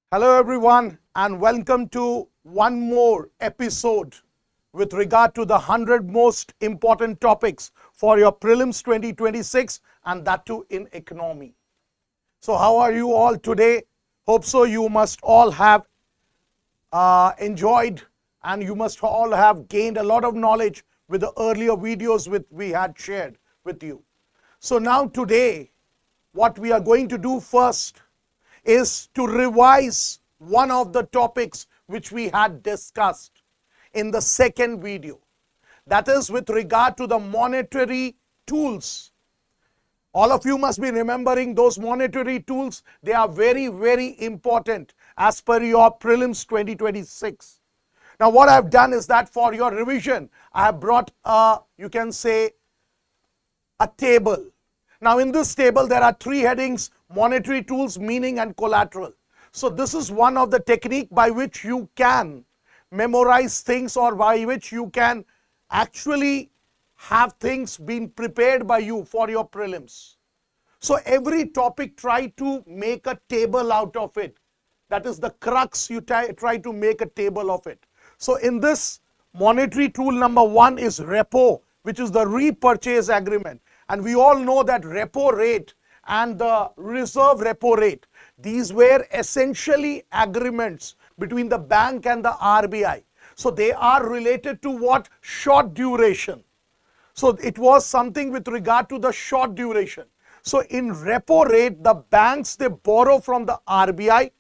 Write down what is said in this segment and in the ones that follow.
Hello everyone and welcome to one more episode with regard to the 100 most important topics for your prelims 2026 and that too in economy. So how are you all today? Hope so you must all have enjoyed and you must all have gained a lot of knowledge with the earlier videos which we had shared with you. So now today what we are going to do first is to revise one of the topics which we had discussed in the second video. That is with regard to the monetary tools. All of you must be remembering those monetary tools. They are very, very important as per your prelims 2026. Now what I have done is that for your revision, I have brought you can say a table. Now in this table there are three headings: monetary tools, meaning and collateral. So this is one of the technique by which you can memorize things or by which you can actually have things being prepared by you for your prelims. So every topic try to make a table out of it. That is the crux, you try to make a table of it. So in this monetary tool number one is repo, which is the repurchase agreement. And we all know that repo rate and the reserve repo rate, these were essentially agreements between the bank and the RBI. So they are related to what? Short duration. So it was something with regard to the short duration. So in repo rate, the banks, they borrow from the RBI,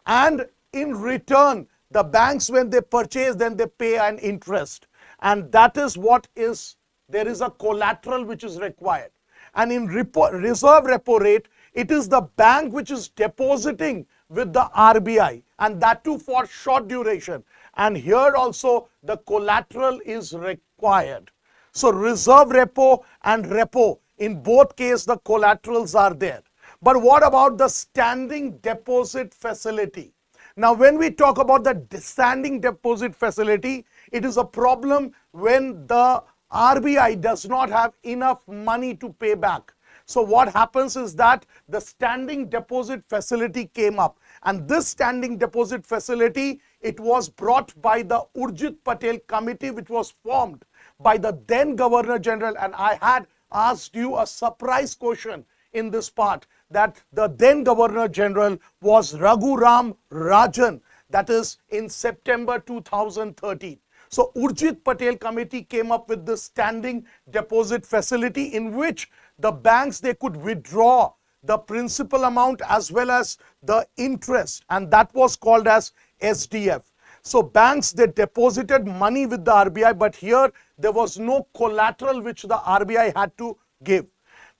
and in return, the banks, when they purchase, then they pay an interest. And that is what is, there is a collateral which is required. And in reserve repo rate, it is the bank which is depositing with the RBI, and that too for short duration. And here also the collateral is required. So reserve repo and repo, in both cases the collaterals are there. But what about the standing deposit facility? Now when we talk about the standing deposit facility, it is a problem when the RBI does not have enough money to pay back. So what happens is that the standing deposit facility came up, and this standing deposit facility, it was brought by the Urjit Patel committee, which was formed by the then Governor General. And I had asked you a surprise question in this part, that the then Governor General was Raghuram Rajan, that is in September 2013. So Urjit Patel committee came up with this standing deposit facility in which the banks, they could withdraw the principal amount as well as the interest, and that was called as SDF. So banks, they deposited money with the RBI, but here there was no collateral which the RBI had to give.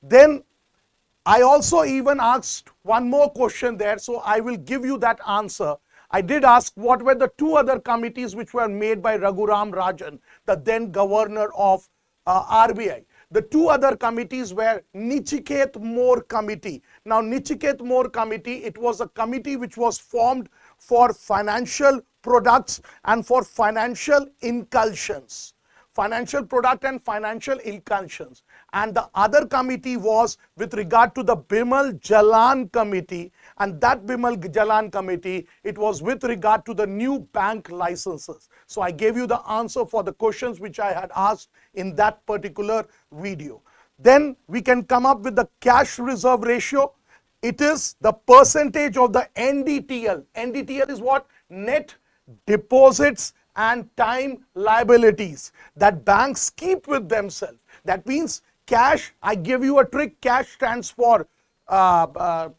Then I also even asked one more question there, so I will give you that answer. I did ask what were the two other committees which were made by Raghuram Rajan, the then governor of RBI. The two other committees were Nachiket More Committee. Now Nachiket More Committee, it was a committee which was formed for financial products and for financial incursions. Financial product and financial incursions. And the other committee was with regard to the Bimal Jalan Committee, and that Bimal Jalan Committee, it was with regard to the new bank licenses. So I gave you the answer for the questions which I had asked in that particular video. Then we can come up with the cash reserve ratio. It is the percentage of the NDTL. NDTL is what? Net deposits and time liabilities that banks keep with themselves. That means cash, I give you a trick, cash stands for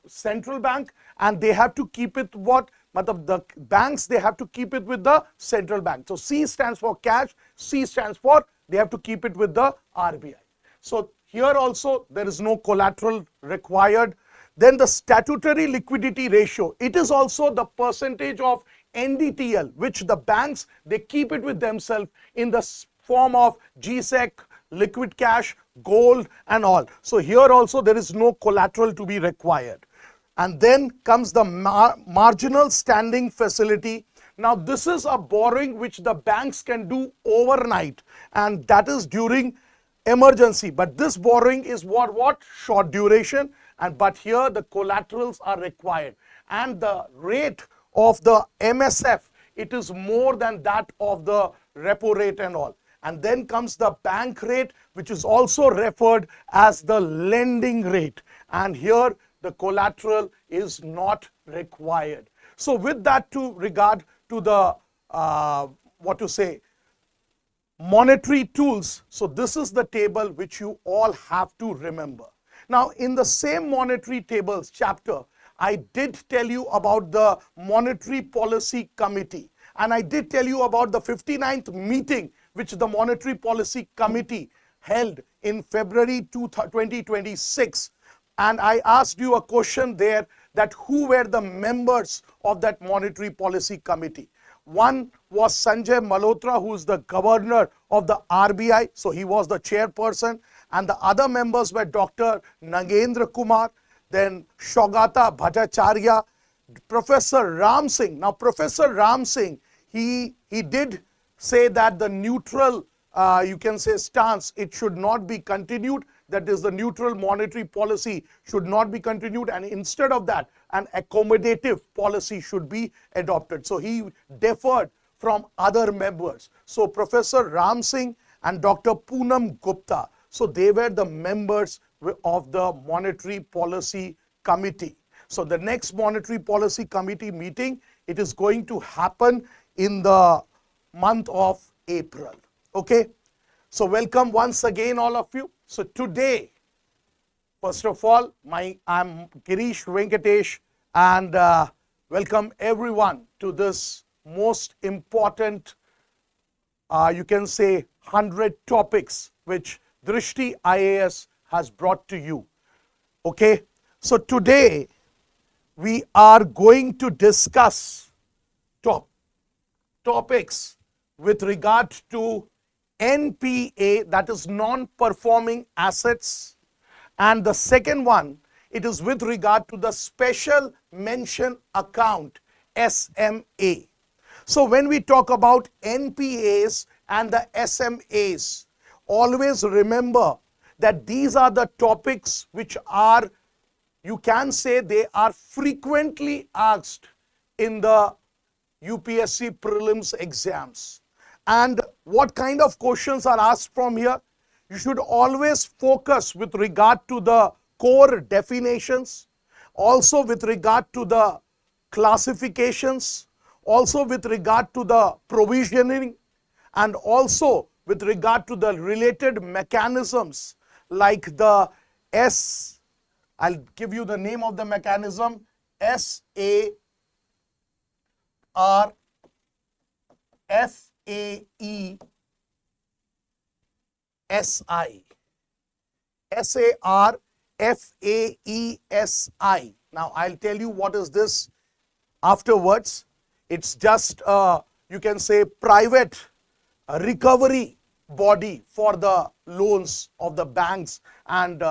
central bank, and they have to keep it what? The banks, they have to keep it with the central bank. So C stands for cash, C stands for they have to keep it with the RBI. So here also there is no collateral required. Then the statutory liquidity ratio, it is also the percentage of NDTL which the banks, they keep it with themselves in the form of GSEC, liquid cash, gold and all. So here also there is no collateral to be required. And then comes the marginal standing facility. Now this is a borrowing which the banks can do overnight, and that is during emergency. But this borrowing is what? Short duration, and but here the collaterals are required. And the rate of the MSF, it is more than that of the repo rate and all. And then comes the bank rate, which is also referred as the lending rate. And here the collateral is not required. So with that to regard to the, monetary tools. So this is the table which you all have to remember. Now in the same monetary tables chapter, I did tell you about the Monetary Policy Committee, and I did tell you about the 59th meeting which the Monetary Policy Committee held in February 2026. And I asked you a question there that who were the members of that Monetary Policy Committee. One was Sanjay Malhotra, who is the governor of the RBI, so he was the chairperson, and the other members were Dr. Nagendra Kumar, then Shogata Bhattacharya, Professor Ram Singh. Now Professor Ram Singh, he did say that the neutral, you can say, stance, it should not be continued. That is, the neutral monetary policy should not be continued, and instead of that, an accommodative policy should be adopted. So he differed from other members. So Professor Ram Singh and Dr. Poonam Gupta, so they were the members of the Monetary Policy Committee. So the next Monetary Policy Committee meeting, it is going to happen in the month of April. Okay, so welcome once again all of you. So today, first of all, I'm Girish Venkatesh, and welcome everyone to this most important, you can say, 100 topics which Drishti IAS has brought to you. Okay, so today we are going to discuss topics with regard to NPA, that is non-performing assets, and the second one, it is with regard to the special mention account, SMA. So when we talk about NPAs and the SMAs, always remember that these are the topics which are, you can say, they are frequently asked in the UPSC Prelims exams. And what kind of questions are asked from here? You should always focus with regard to the core definitions, also with regard to the classifications, also with regard to the provisioning, and also with regard to the related mechanisms like the I'll give you the name of the mechanism, SAR, FAESI. SAR, FAESI. Now I'll tell you what is this afterwards. It's just, you can say, private recovery body for the loans of the banks, and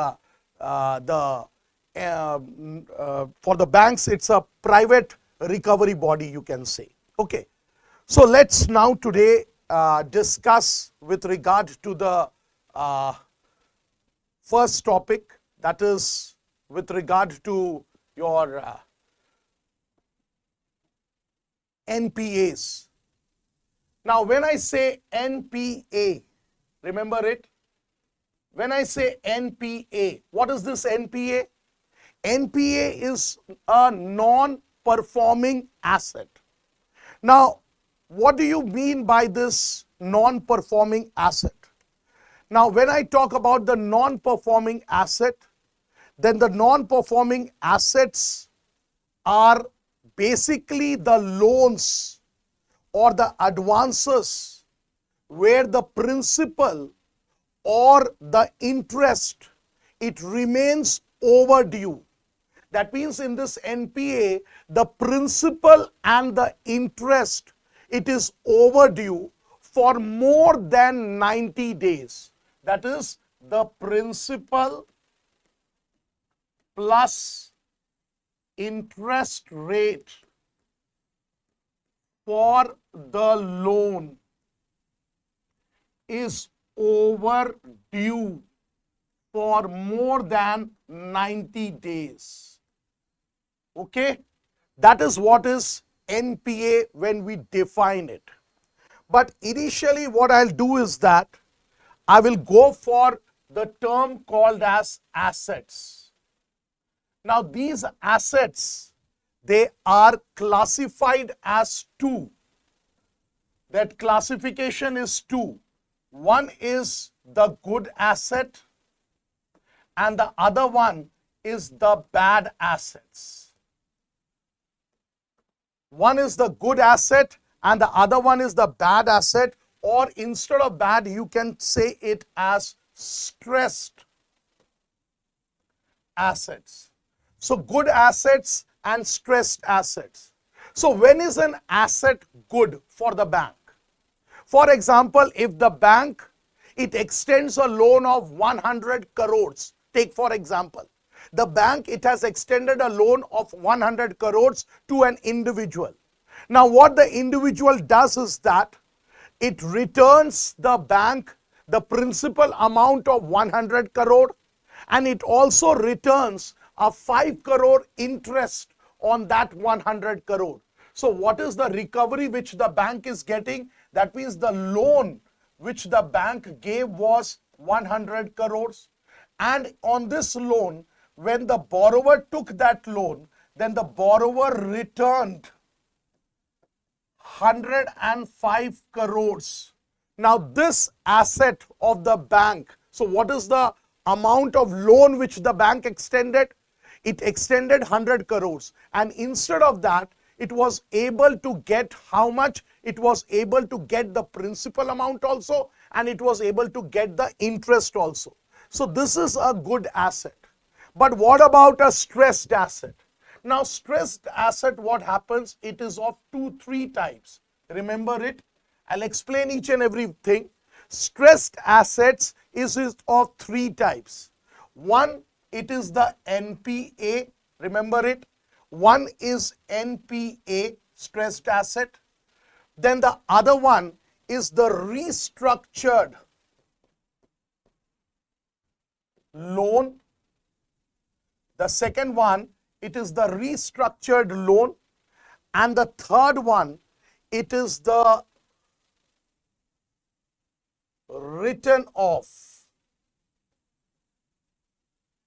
for the banks, it's a private recovery body, you can say. Okay. So let's now today discuss with regard to the first topic, that is with regard to your NPAs. Now when I say NPA, remember it? When I say NPA, what is this NPA? NPA is a non-performing asset. Now, what do you mean by this non-performing asset? Now, when I talk about the non-performing asset, then the non-performing assets are basically the loans or the advances where the principal or the interest, it remains overdue. That means in this NPA, the principal and the interest, it is overdue for more than 90 days. That is, the principal plus interest rate for the loan is overdue for more than 90 days. Okay, that is what is NPA when we define it. But initially what I'll do is that I will go for the term called as assets. Now these assets, they are classified as two. That classification is two. One is the good asset and the other one is the bad assets. One is the good asset and the other one is the bad asset, or instead of bad you can say it as stressed assets. So good assets and stressed assets. So when is an asset good for the bank? For example, if the bank, it extends a loan of 100 crores. Take for example, the bank, it has extended a loan of 100 crores to an individual. Now what the individual does is that it returns the bank the principal amount of 100 crore and it also returns a 5 crore interest on that 100 crore. So what is the recovery which the bank is getting? That means the loan which the bank gave was 100 crores. And on this loan, when the borrower took that loan, then the borrower returned 105 crores. Now this asset of the bank, so what is the amount of loan which the bank extended? It extended 100 crores and instead of that, it was able to get how much? It was able to get the principal amount also and it was able to get the interest also. So this is a good asset. But what about a stressed asset? Now stressed asset, what happens? It is of three types. Remember it? I'll explain each and everything. Stressed assets is of three types. One, it is the NPA. Remember it? One is NPA, stressed asset. Then the other one is the restructured loan. The second one, it is the restructured loan. And the third one, it is the written off.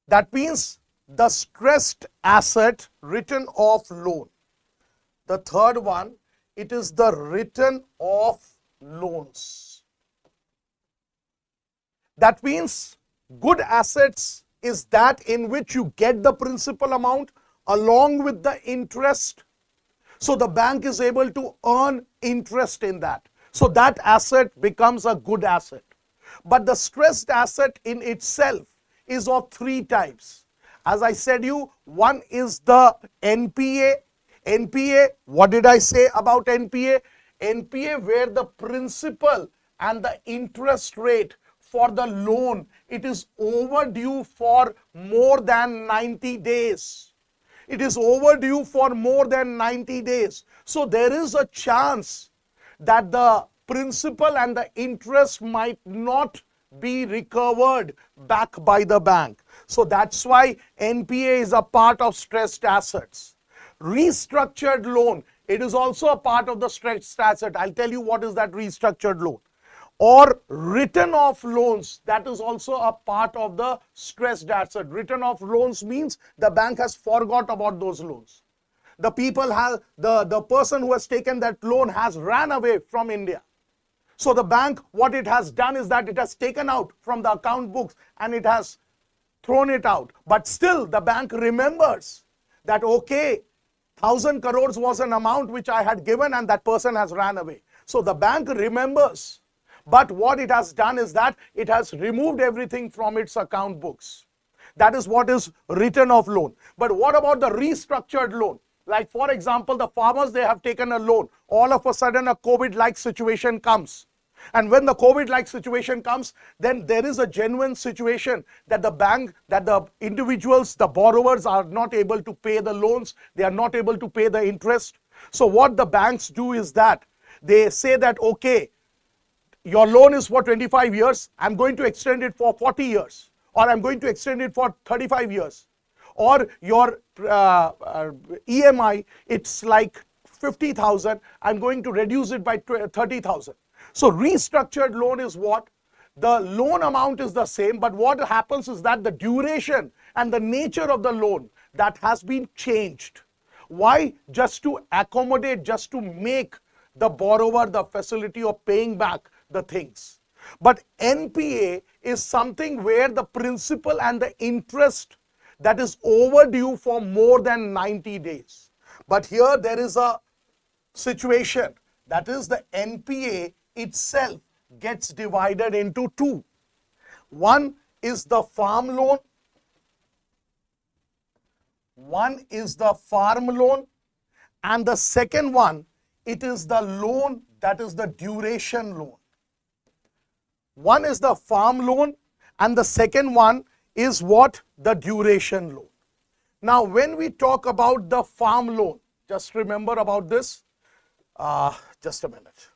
That means the stressed asset written off loan. The third one, it is the written off loans. That means good assets is that in which you get the principal amount along with the interest. So the bank is able to earn interest in that. So that asset becomes a good asset. But the stressed asset in itself is of three types. As I said you, one is the NPA. NPA, what did I say about NPA? NPA where the principal and the interest rate for the loan, it is overdue for more than 90 days. It is overdue for more than 90 days. So there is a chance that the principal and the interest might not be recovered back by the bank. So that's why NPA is a part of stressed assets. Restructured loan, it is also a part of the stressed asset. I'll tell you what is that restructured loan. Or written off loans, that is also a part of the stressed asset. Written off loans means the bank has forgot about those loans. The people have, the person who has taken that loan has ran away from India. So the bank, what it has done is that it has taken out from the account books and it has thrown it out. But still the bank remembers that, okay, 1,000 crores was an amount which I had given and that person has ran away. So the bank remembers. But what it has done is that it has removed everything from its account books. That is what is written off loan. But what about the restructured loan? Like for example, the farmers, they have taken a loan. All of a sudden a COVID-like situation comes. And when the COVID-like situation comes, then there is a genuine situation that the bank, that the individuals, the borrowers are not able to pay the loans. They are not able to pay the interest. So what the banks do is that they say that, okay, your loan is for 25 years. I'm going to extend it for 40 years. Or I'm going to extend it for 35 years. Or your EMI, it's like 50,000, I'm going to reduce it by 30,000. So restructured loan is what? The loan amount is the same, but what happens is that the duration and the nature of the loan, that has been changed. Why? Just to accommodate, just to make the borrower the facility of paying back the things. But NPA is something where the principal and the interest that is overdue for more than 90 days. But here there is a situation, that is the NPA itself gets divided into two. One is the farm loan. One is the farm loan, and the second one, it is the loan that is the duration loan. One is the farm loan and the second one is what? The duration loan. Now when we talk about the farm loan, just remember about this, just a minute.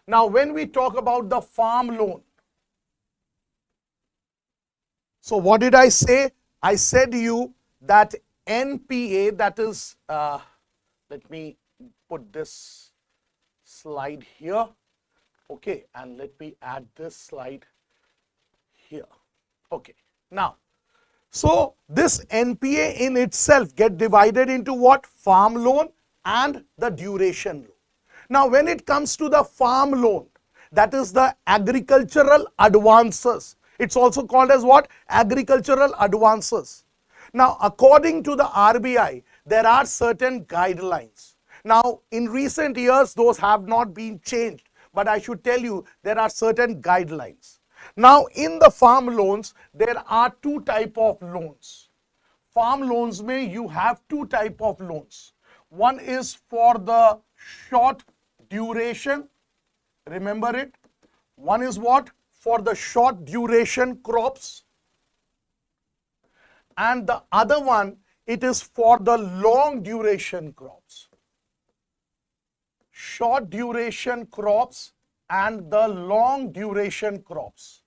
Now when we talk about the farm loan, so what did I say? I said to you that NPA, that is, let me put this slide here, okay, and let me add this slide here, okay. Now, so this NPA in itself get divided into what? Farm loan and the duration loan. Now, when it comes to the farm loan, that is the agricultural advances. It's also called as what? Agricultural advances. Now, according to the RBI, there are certain guidelines. Now, in recent years, those have not been changed, but I should tell you, there are certain guidelines. Now, in the farm loans, there are two types of loans. Farm loans mein you have two types of loans. One is for the short duration, remember it. One is what? For the short duration crops. And the other one, it is for the long duration crops. Short duration crops and the long duration crops.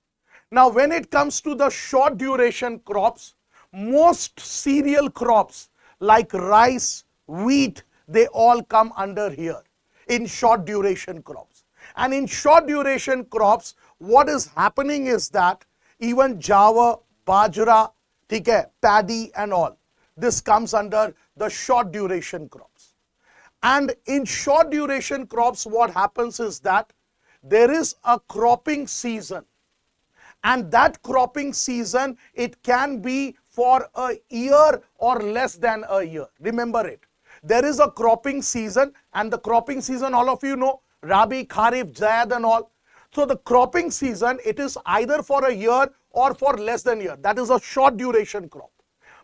Now, when it comes to the short duration crops, most cereal crops like rice, wheat, they all come under here in short duration crops. And in short duration crops, what is happening is that even jawar, bajra, paddy and all, this comes under the short duration crops. And in short duration crops, what happens is that there is a cropping season, and that cropping season, it can be for a year or less than a year. Remember it. There is a cropping season, and the cropping season, all of you know, Rabi, Kharif, Zaid and all. So the cropping season, it is either for a year or for less than a year. That is a short duration crop.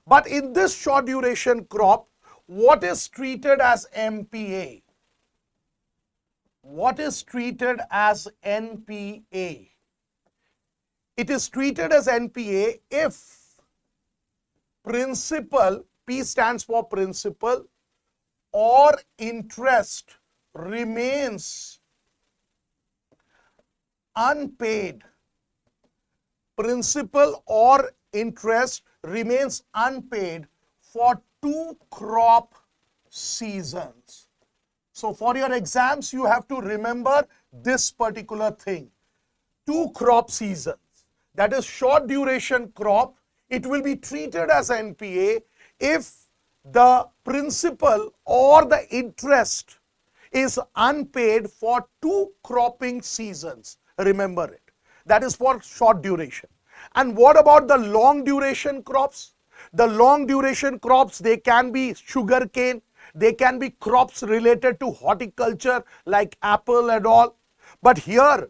But in this short duration crop, what is treated as NPA? What is treated as NPA? It is treated as NPA if principal, P stands for principal, or interest remains unpaid. Principal or interest remains unpaid for 2 crop seasons. So for your exams, you have to remember this particular thing. 2 crop seasons. That is short duration crop. It will be treated as NPA if the principal or the interest is unpaid for 2 cropping seasons. Remember it. That is for short duration. And what about the long duration crops? The long duration crops, they can be sugarcane, they can be crops related to horticulture like apple and all. But here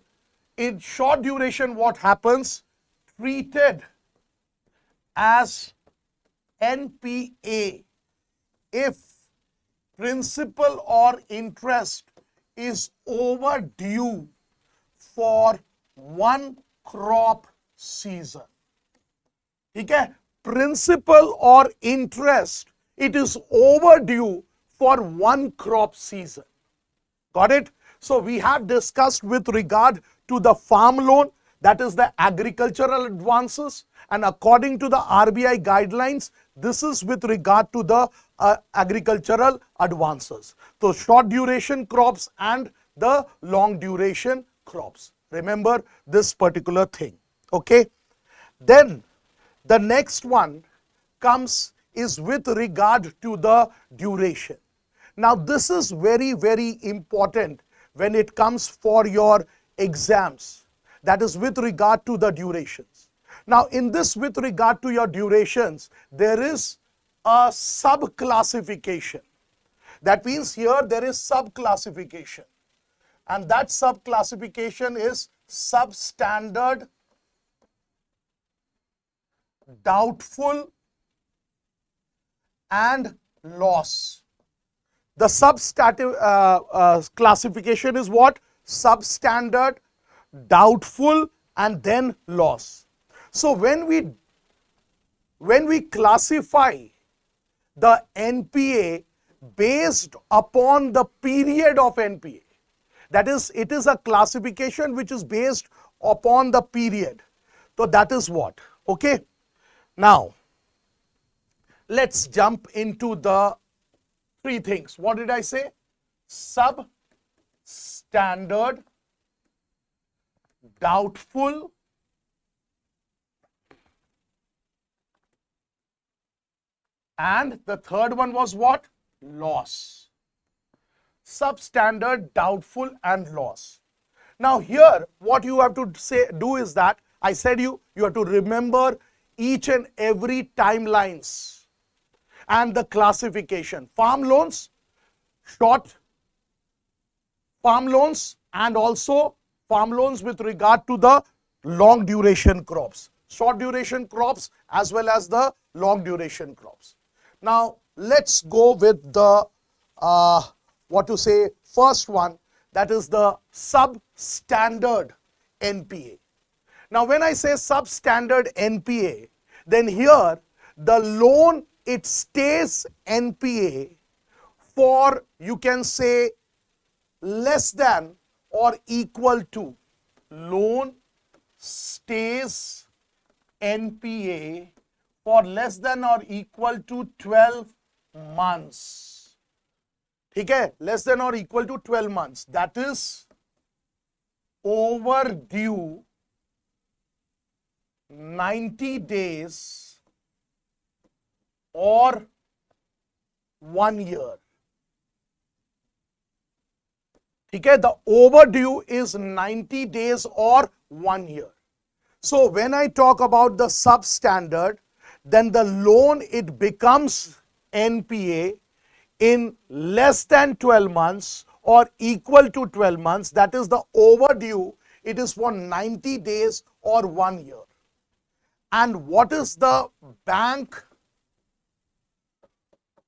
in short duration, what happens? Treated as NPA if principal or interest is overdue for 1 crop season. Okay? Principal or interest, it is overdue for 1 crop season. Got it? So we have discussed with regard to the farm loan, that is the agricultural advances, and according to the RBI guidelines, this is with regard to the agricultural advances. So short duration crops and the long duration crops. Remember this particular thing. Okay. Then the next one is with regard to the duration. Now this is very, very important when it comes for your exams. That is with regard to the durations. Now in this with regard to your durations, there is a sub-classification. That means here there is sub-classification. And that sub-classification is substandard, doubtful, and loss. The classification is what? Substandard, doubtful, and then loss. So when we classify the NPA based upon the period of NPA, that is, it is a classification which is based upon the period. So that is what? Okay. Now, let's jump into the three things. What did I say? Substandard, doubtful, and the third one was what? Loss. Substandard, doubtful, and loss. Now here what you have to do is that I said you have to remember each and every timelines and the classification. Farm loans, short farm loans, and also farm loans with regard to the long duration crops. Short duration crops as well as the long duration crops. Now let's go with the first one, that is the substandard NPA. Now when I say substandard NPA, then here the loan, it stays NPA for, you can say, less than or equal to. Loan stays NPA for less than or equal to 12 months. Okay, less than or equal to 12 months. That is overdue 90 days or 1 year. Okay, the overdue is 90 days or 1 year. So when I talk about the substandard, then the loan, it becomes NPA in less than 12 months or equal to 12 months. That is the overdue. It is for 90 days or 1 year. And what is the bank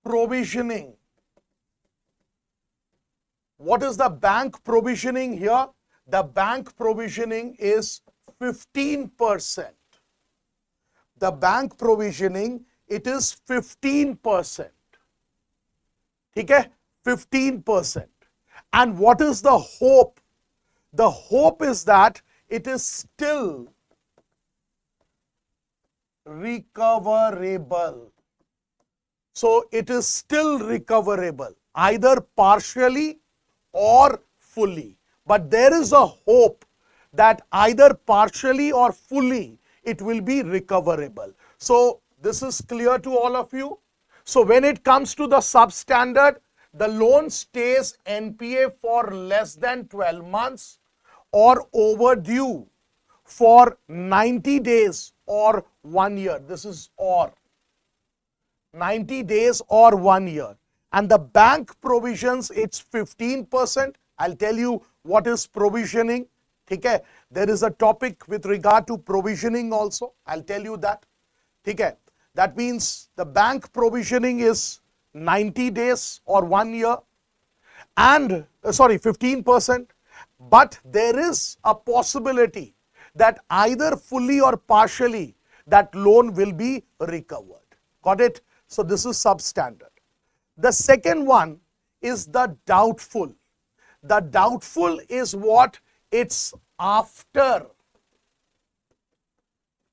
provisioning? What is the bank provisioning here? The bank provisioning is 15%. The bank provisioning, it is 15%. Okay, 15%. And what is the hope? The hope is that it is still recoverable. So it is still recoverable, either partially or fully. But there is a hope that either partially or fully it will be recoverable. So this is clear to all of you. So when it comes to the substandard, the loan stays NPA for less than 12 months or overdue for 90 days or 1 year. This is or 90 days or 1 year. And the bank provisions, it's 15%. I'll tell you what is provisioning. Okay? There is a topic with regard to provisioning also. I'll tell you that. Okay? That means the bank provisioning is 90 days or 1 year and 15%. But there is a possibility that either fully or partially that loan will be recovered. Got it? So this is substandard. The second one is the doubtful. The doubtful is what? It's after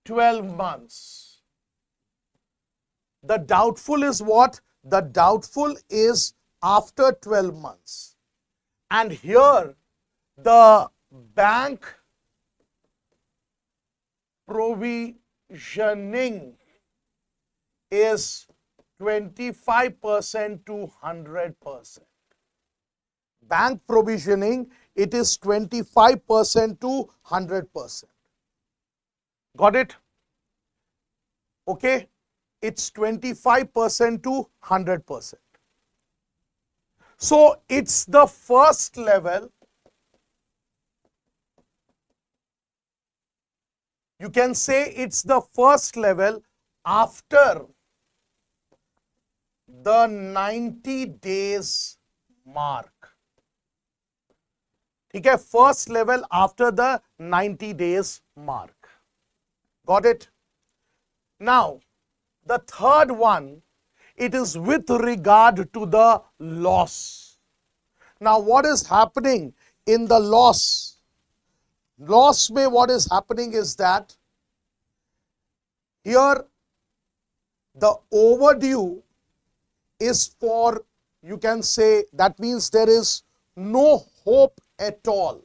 12 months. The doubtful is what? The doubtful is after 12 months. And here the bank provisioning is 25% to 100%. Bank provisioning, it is 25% to 100%. Got it? Okay? It's 25% to 100%. So it's the first level. You can say it's the first level after the 90 days mark. Okay, first level after the 90 days mark. Got it? Now, the third one, it is with regard to the loss. Now, what is happening in the loss? Loss mein what is happening is that here the overdue is for, you can say, that means there is no hope at all.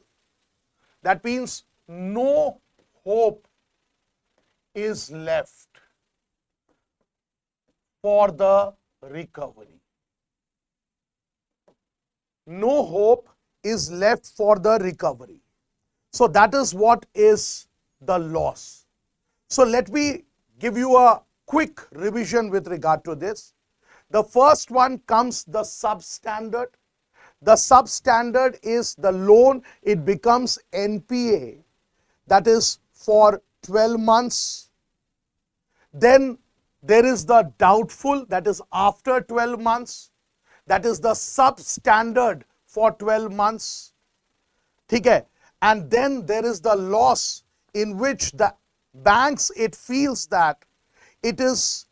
That means no hope is left for the recovery. No hope is left for the recovery. So that is what is the loss. So let me give you a quick revision with regard to this. The first one comes the substandard. The substandard is the loan, it becomes NPA, that is for 12 months. Then there is the doubtful, that is after 12 months. That is the substandard for 12 months. Okay? And then there is the loss in which the banks, it feels that it is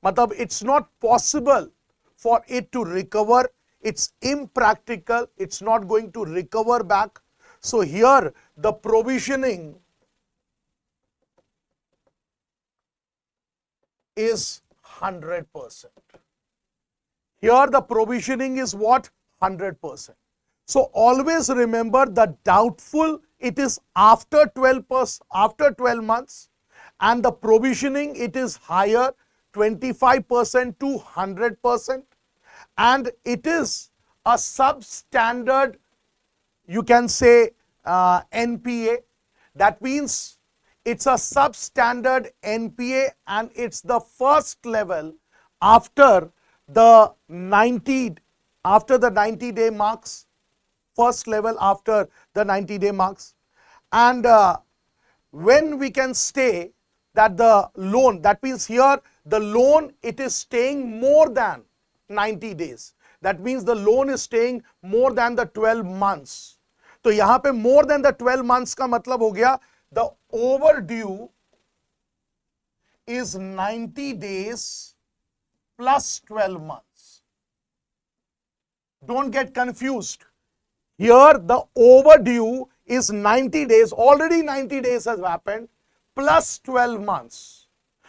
it's not possible for it to recover. It's impractical. It's not going to recover back. So here the provisioning is 100%. Here the provisioning is what? 100%. So always remember the doubtful, it is after 12 months, and the provisioning, it is higher, 25% to 100%, and it is a substandard, you can say NPA. That means it's a substandard NPA and it's the first level after the 90 day marks. First level after the 90 day marks. And when we can say that the loan, that means here the loan, it is staying more than 90 days. That means the loan is staying more than the 12 months. तो यहाँ पे more than the 12 months का मतलब हो गया the overdue is 90 days plus 12 months. Don't get confused. Here the overdue is 90 days, already 90 days has happened, plus 12 months.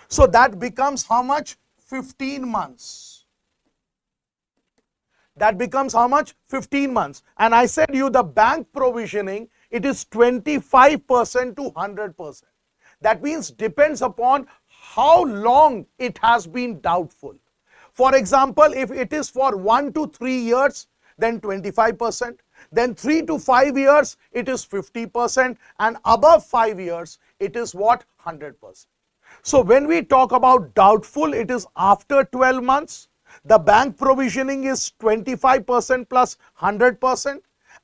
So that becomes how much? 15 months. That becomes how much? 15 months. And I said you the bank provisioning, it is 25% to 100%. That means depends upon how long it has been doubtful. For example, if it is for 1 to 3 years, then 25%. Then 3 to 5 years, it is 50%, and above 5 years, it is what? 100%. So when we talk about doubtful, it is after 12 months. The bank provisioning is 25% plus 100%,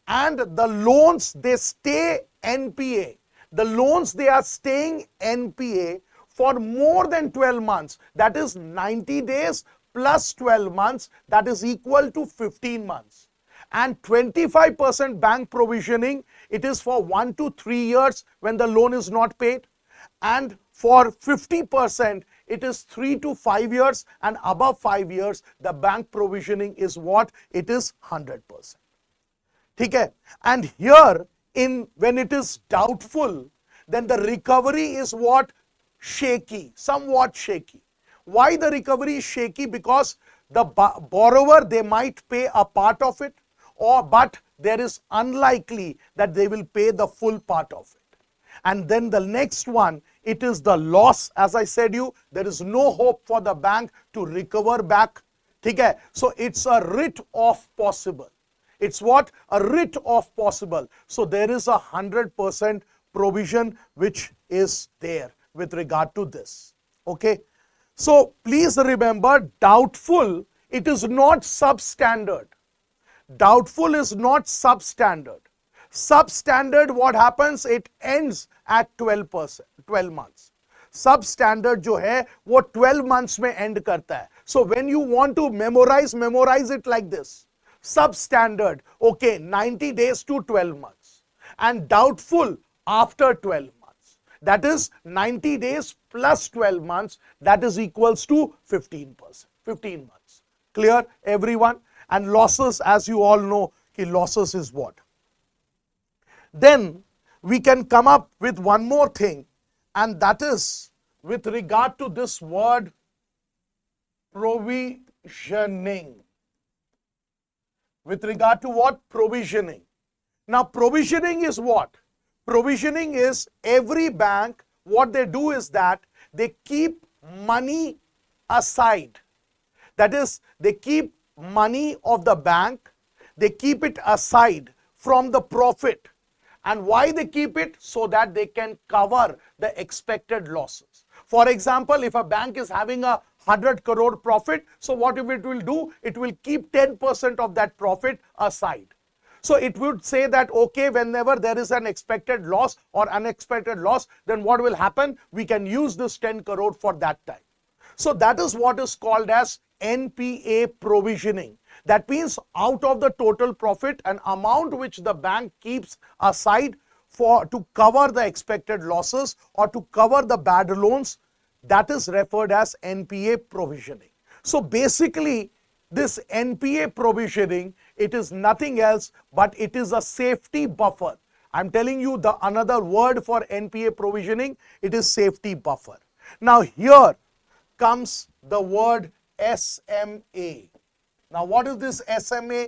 and the loans, they stay NPA. The loans, they are staying NPA for more than 12 months. That is 90 days plus 12 months, that is equal to 15 months. And 25% bank provisioning, it is for 1 to 3 years when the loan is not paid. And for 50%, it is 3 to 5 years, and above 5 years, the bank provisioning is what? It is 100%. Okay? And here, when it is doubtful, then the recovery is what? Shaky, somewhat shaky. Why the recovery is shaky? Because the borrower, they might pay a part of it, but there is unlikely that they will pay the full part of it. And then the next one, it is the loss. As I said you, there is no hope for the bank to recover back. Okay? So it's a writ off possible. It's what? A writ off possible. So there is 100% provision which is there with regard to this. Okay? So please remember, doubtful, it is not substandard. Doubtful is not substandard. Substandard, what happens? It ends at 12 months. Substandard जो है वो 12 months में end करता है. So when you want to memorize it like this. Substandard, okay, 90 days to 12 months. And doubtful after 12 months. That is 90 days plus 12 months. That is equals to 15%. 15 months. Clear, everyone? And losses, as you all know, losses is what? Then we can come up with one more thing, and that is with regard to this word provisioning. With regard to what? Provisioning. Now provisioning is what? Provisioning is every bank, what they do is that they keep money aside. That is, they keep money of the bank, they keep it aside from the profit. And why they keep it? So that they can cover the expected losses. For example, if a bank is having a 100 crore profit, so what it will do? It will keep 10% of that profit aside. So it would say that, okay, whenever there is an expected loss or unexpected loss, then what will happen? We can use this 10 crore for that time. So that is what is called as NPA provisioning. That means out of the total profit, an amount which the bank keeps aside to cover the expected losses or to cover the bad loans, that is referred as NPA provisioning. So basically, this NPA provisioning, it is nothing else but it is a safety buffer. I'm telling you the another word for NPA provisioning, it is safety buffer. Now here comes the word SMA. Now what is this SMA?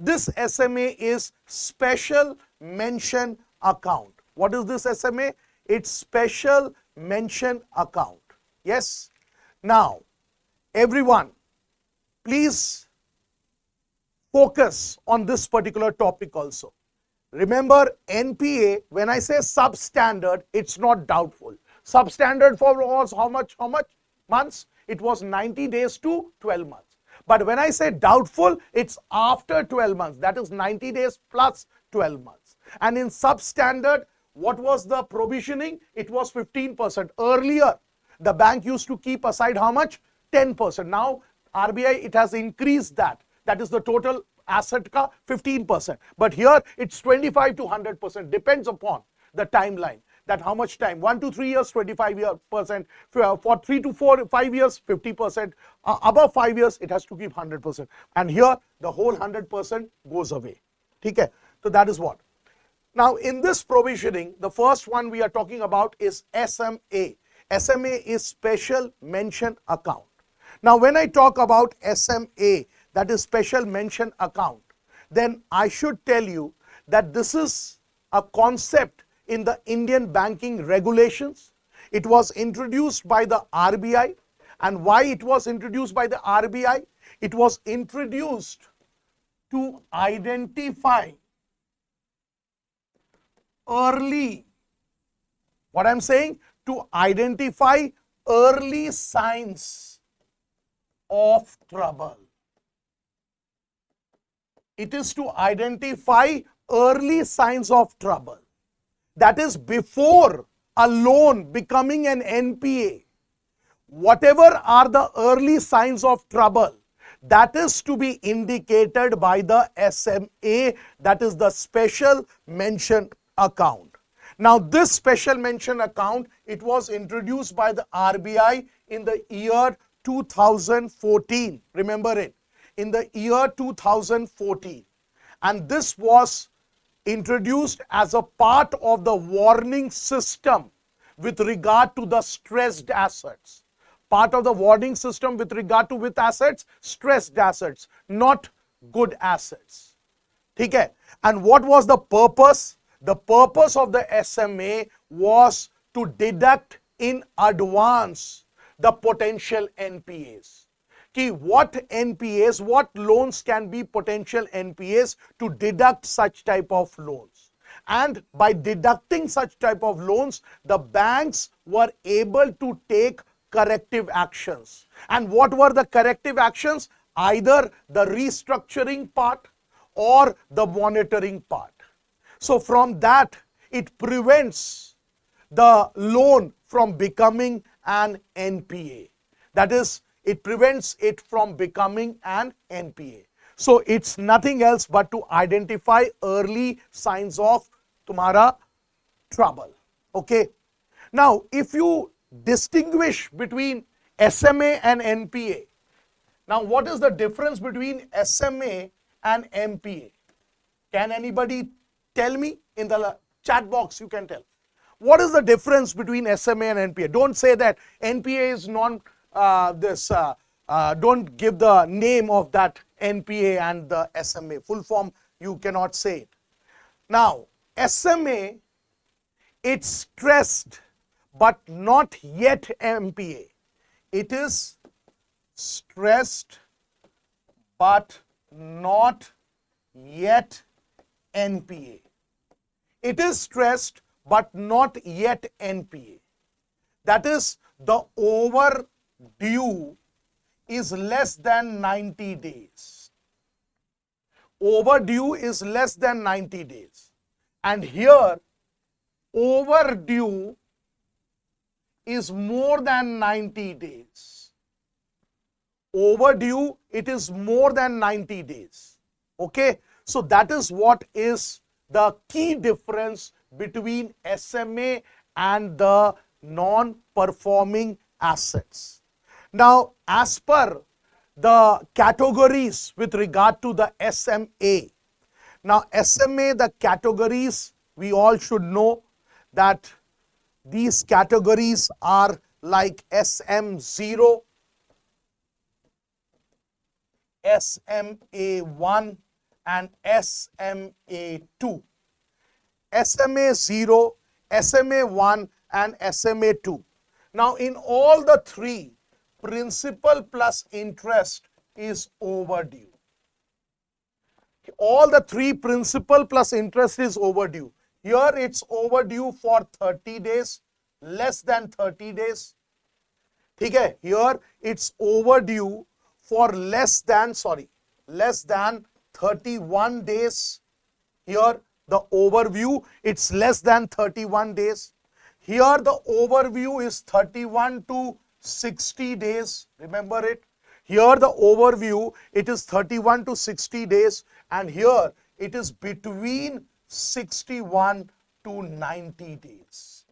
This SMA is special mention account. What is this SMA? It's special mention account. Yes. Now everyone, please focus on this particular topic also. Remember, NPA, when I say substandard, it's not doubtful. Substandard for was how much months? It was 90 days to 12 months. But when I say doubtful, it's after 12 months. That is 90 days plus 12 months. And in substandard, what was the provisioning? It was 15%. Earlier, the bank used to keep aside how much? 10%. Now, RBI, it has increased that. That is the total asset ka 15%. But here, it's 25 to 100%. Depends upon the timeline. That how much time? 1 to 3 years, 25%. For 3 to 5 years, 50%. Above 5 years, it has to keep 100%. And here, the whole 100% goes away. Okay? So that is what. Now, in this provisioning, the first one we are talking about is SMA. SMA is special mention account. Now, when I talk about SMA, that is special mention account, then I should tell you that this is a concept in the Indian banking regulations. It was introduced by the RBI. And why it was introduced by the RBI? It was introduced to identify early, what I'm saying, to identify early signs of trouble. It is to identify early signs of trouble. That is before a loan becoming an NPA. Whatever are the early signs of trouble, that is to be indicated by the SMA, that is the special mention account. Now this special mention account, it was introduced by the RBI in the year 2014. Remember it, in the year 2014. And this was introduced as a part of the warning system with regard to the stressed assets. Part of the warning system with regard to which assets? Stressed assets, not good assets. Okay? And what was the purpose? The purpose of the SMA was to deduct in advance the potential NPAs. Ki what NPAs, what loans can be potential NPAs, to deduct such type of loans. And by deducting such type of loans, the banks were able to take corrective actions. And what were the corrective actions? Either the restructuring part or the monitoring part. So from that, it prevents the loan from becoming an NPA. That is, it prevents it from becoming an NPA. So it's nothing else but to identify early signs of tumhara trouble. Okay. Now, if you distinguish between SMA and NPA, now what is the difference between SMA and NPA? Can anybody tell me? In the chat box you can tell. What is the difference between SMA and NPA? Don't say that NPA is don't give the name of that NPA and the SMA. Full form you cannot say it. Now, SMA, it's stressed but not yet NPA. It is stressed but not yet NPA. It is stressed but not yet NPA. That is, the overdue is less than 90 days. Overdue is less than 90 days. And here, overdue is more than 90 days. Overdue, it is more than 90 days. Okay? So that is what is the key difference between SMA and the non-performing assets. Now, as per the categories with regard to the SMA, now SMA, the categories, we all should know that these categories are like SM0, SMA1 and SMA2. SMA0, SMA1 and SMA2. Now, in all the three, principal plus interest is overdue. All the three, principal plus interest is overdue. Here it's overdue for 30 days, less than 30 days. Okay? Here it's overdue for less than 31 days. Here the overview, it's less than 31 days. Here the overview is 31 to 60 days. Remember it. Here the overview, it is 31 to 60 days. And here it is between 61 to 90 days.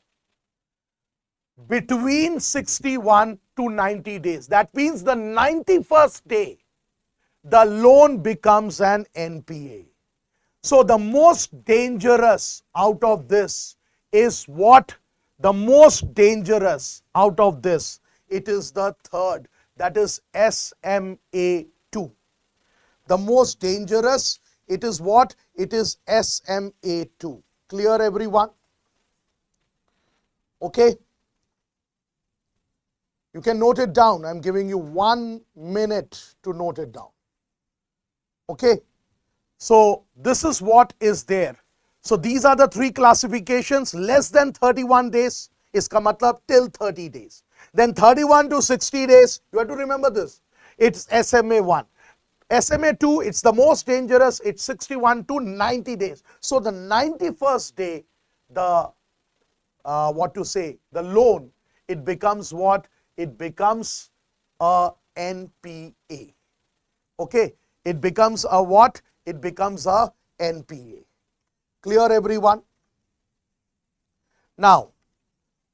Between 61 to 90 days. That means the 91st day, the loan becomes an NPA. So the most dangerous out of this is what? The most dangerous out of this, it is the third, that is SMA2. The most dangerous, it is what? It is SMA2. Clear, everyone? Okay? You can note it down. I'm giving you 1 minute to note it down. Okay? So this is what is there. So these are the three classifications. Less than 31 days is ka matlab till 30 days. Then 31 to 60 days, you have to remember this. It's SMA1. SMA2, it's the most dangerous. It's 61 to 90 days. So the 91st day, the the loan, it becomes what? It becomes a NPA. Okay? It becomes a what? It becomes a NPA. Clear, everyone? Now,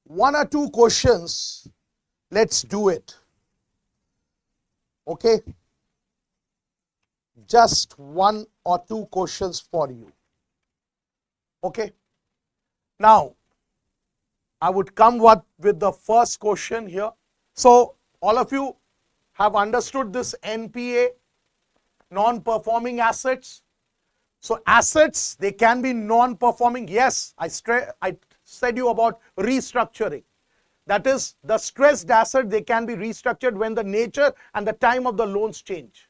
1 or 2 questions, let's do it. Okay? Just 1 or 2 questions for you. Okay. Now, I would come with the first question here. So, all of you have understood this NPA, non-performing assets. So, assets, they can be non-performing. Yes, I said you about restructuring. That is, the stressed asset, they can be restructured when the nature and the time of the loans change.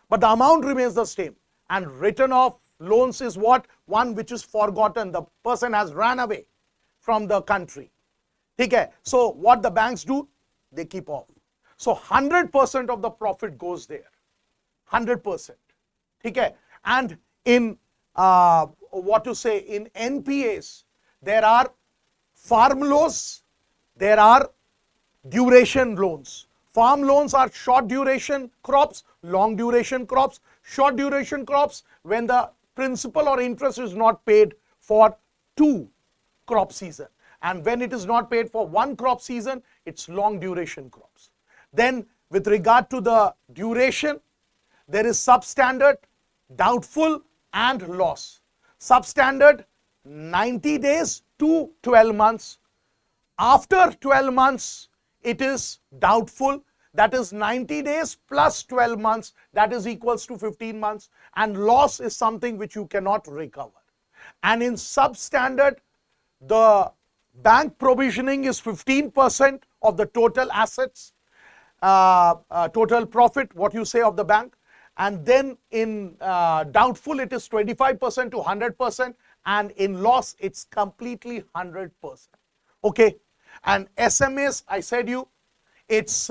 But the amount remains the same. And written off loans is what? One which is forgotten. The person has run away from the country. Okay. So what the banks do? They keep off. So 100% of the profit goes there. 100%. Okay. And in in NPAs, there are farm loans, there are duration loans. Farm loans are short duration crops, long duration crops. Short duration crops when the principal or interest is not paid for 2 crop season. And when it is not paid for 1 crop season, it's long duration crops. Then with regard to the duration, there is substandard, doubtful and loss. Substandard 90 days to 12 months. After 12 months, it is doubtful. That is 90 days plus 12 months. That is equals to 15 months. And loss is something which you cannot recover. And in substandard, the bank provisioning is 15% of the total assets, total profit, what you say of the bank. And then in doubtful, it is 25% to 100%. And in loss, it's completely 100%. Okay. And SMAs, I said you, it's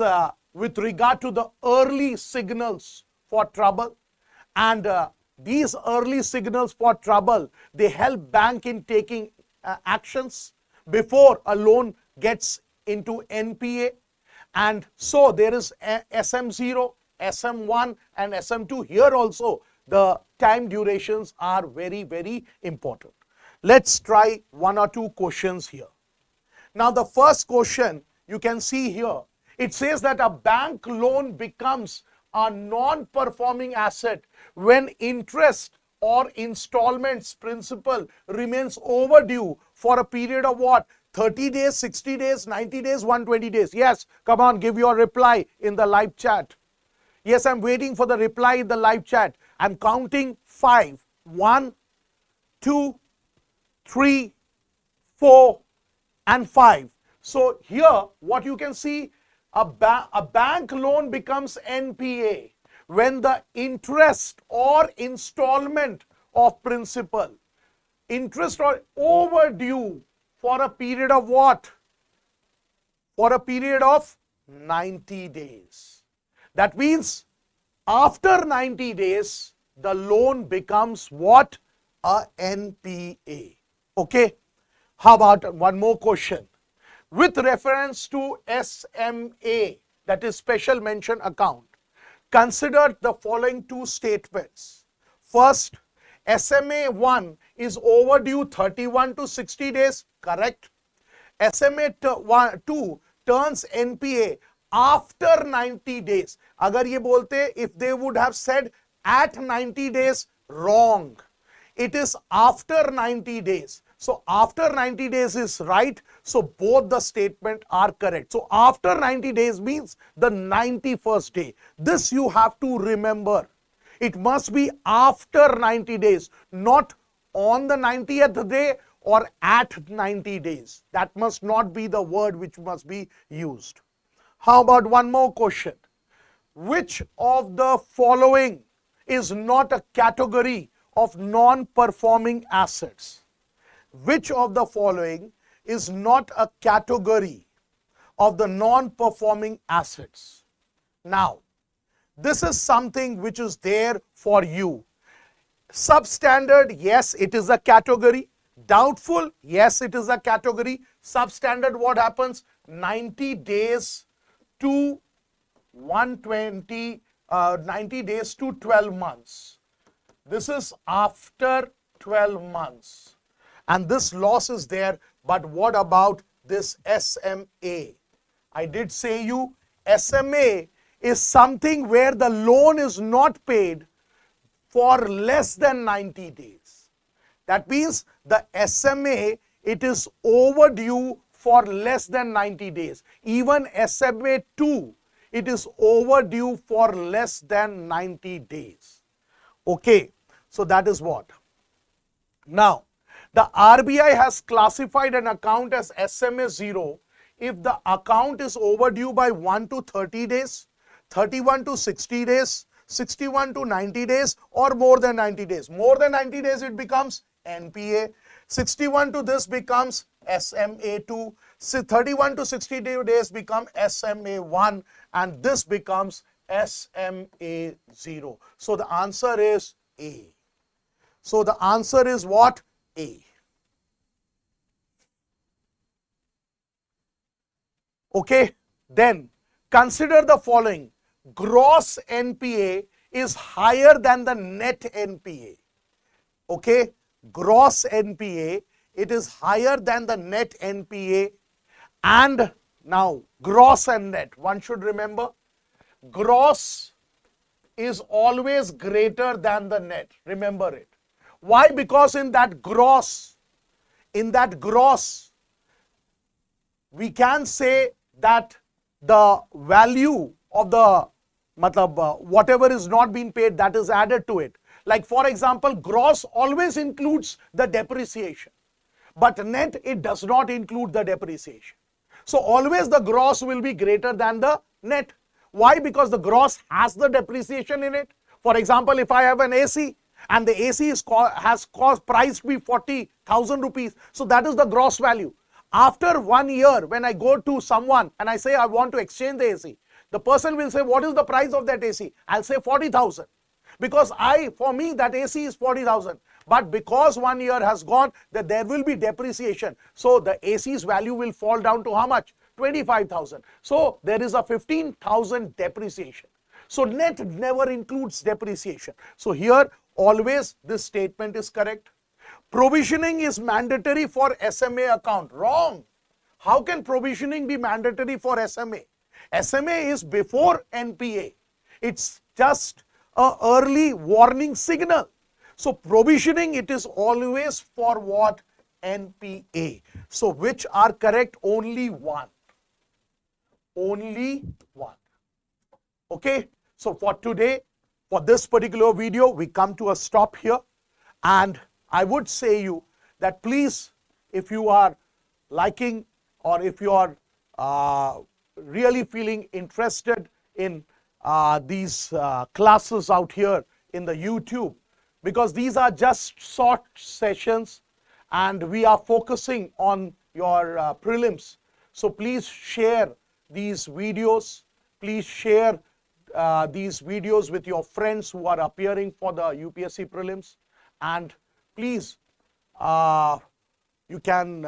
with regard to the early signals for trouble. And these early signals for trouble, they help bank in taking actions before a loan gets into NPA. And so there is SM0, SM1 and SM2. Here also the time durations are very, very important. Let's try 1 or 2 questions here. Now the first question you can see here, it says that a bank loan becomes a non-performing asset when interest or installments principal remains overdue for a period of what? 30 days, 60 days, 90 days, 120 days. Yes, come on, give your reply in the live chat. Yes, I'm waiting for the reply in the live chat. I'm counting 5. 1, 2, 3, 4, and 5. So here what you can see, a bank loan becomes NPA when the interest or installment of principal, interest or overdue for a period of what? For a period of 90 days. That means after 90 days, the loan becomes what? A NPA. Okay. How about one more question? With reference to SMA, that is special mention account, consider the following 2 statements. First, SMA 1 is overdue 31 to 60 days, correct? SMA 2 turns NPA after 90 days. Agar ye bolte, if they would have said at 90 days, wrong. It is after 90 days. So after 90 days is right. So both the statement are correct. So after 90 days means the 91st day. This you have to remember. It must be after 90 days, not on the 90th day or at 90 days. That must not be the word which must be used. How about one more question? Which of the following is not a category of non-performing assets? Which of the following is not a category of the non-performing assets? Now, this is something which is there for you. Substandard, yes, it is a category. Doubtful, yes, it is a category. Substandard, what happens? 90 days to 120, 90 days to 12 months. This is after 12 months. And this loss is there. But what about this SMA? I did say you, SMA is something where the loan is not paid for less than 90 days. That means the SMA, it is overdue for less than 90 days. Even SMA 2, it is overdue for less than 90 days. Okay, so that is what. Now, the RBI has classified an account as SMA 0 if the account is overdue by 1 to 30 days, 31 to 60 days, 61 to 90 days, or more than 90 days. More than 90 days, it becomes NPA. 61 to this becomes SMA2. 31 to 60 days become SMA1, and this becomes SMA0. So the answer is A. So the answer is what? A. Okay, then consider the following. Gross NPA is higher than the net NPA. Okay, gross NPA, it is higher than the net NPA. And now gross and net, one should remember, gross is always greater than the net. Remember it. Why? Because in that gross, we can say that the value of the whatever is not being paid, that is added to it. Like for example, gross always includes the depreciation, but net, it does not include the depreciation. So always the gross will be greater than the net. Why? Because the gross has the depreciation in it. For example, if I have an AC and the AC has priced me 40,000 rupees, so that is the gross value. After 1 year, when I go to someone and I say I want to exchange the AC, the person will say, what is the price of that AC? I'll say 40,000. Because for me, that AC is 40,000. But because 1 year has gone, that there will be depreciation. So the AC's value will fall down to how much? 25,000. So there is a 15,000 depreciation. So net never includes depreciation. So here always this statement is correct. Provisioning is mandatory for SMA account. Wrong. How can provisioning be mandatory for SMA? SMA is before NPA. It's just an early warning signal. So provisioning, it is always for what? NPA. So which are correct? Only one. Only one. Okay. So for today, for this particular video, we come to a stop here. And I would say you that please, if you are liking or if you are really feeling interested in these classes out here in the YouTube, because these are just short sessions and we are focusing on your prelims. So please share these videos. Please share these videos with your friends who are appearing for the UPSC Prelims. And please, you can,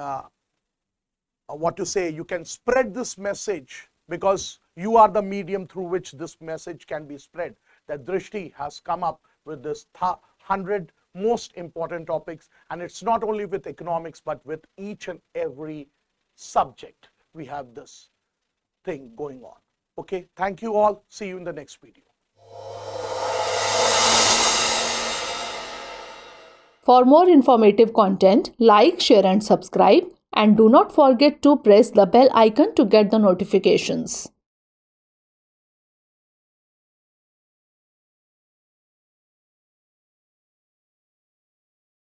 you can spread this message, because you are the medium through which this message can be spread, that Drishti has come up with this 100 most important topics, and it's not only with economics, but with each and every subject. We have this thing going on. Okay, thank you all. See you in the next video. For more informative content, like, share and subscribe, and do not forget to press the bell icon to get the notifications.